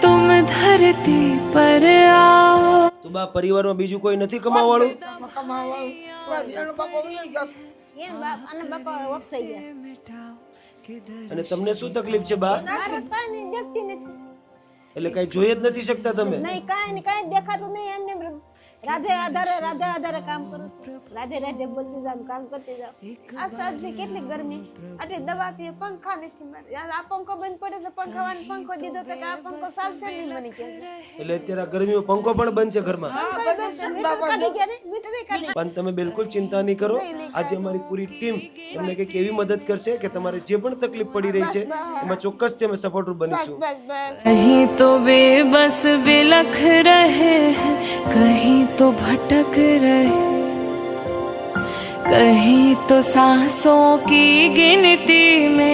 तुम धरती पर आओ। તો બા પરિવારમાં બીજું કોઈ નથી કમાવાવાળું? એનો બાપ અને બાપા વખસાઈ ગયા. અને તમને શું તકલીફ છે બા? મારે કાંઈ દેખતી નથી. એટલે કઈ જોઈ જ નથી શકતા તમે? નહીં કાંઈ દેખાતું નહીં. એમને રાધે આધારે કામ કરું છું. રાધે બોલતી જાવ, કામ કરતી જાવ. આ સાંજની કેટલી ગરમી, આટલી દવા પીએ, પંખા નથી મારે. આ પંખો બંધ પડે તો પંખો દીધો તો કે આ પંખો ચાલશે નહીં મને કે. એટલે અત્યારે આ ગરમીમાં પંખો પણ બંધ છે ઘરમાં? મીટર કાઢી. પણ તમે બિલકુલ ચિંતા નહીં કરો. આજે અમારી પૂરી ટીમ તમને કંઈક એવી મદદ કરશે કે તમારે જે પણ તકલીફ પડી રહી છે એમાં ચોક્કસથી અમે સપોર્ટર બનીશું. कहीं तो बेबस बिलख रहे हैं, कहीं तो भटक रहे, कहीं तो सांसों की गिनती में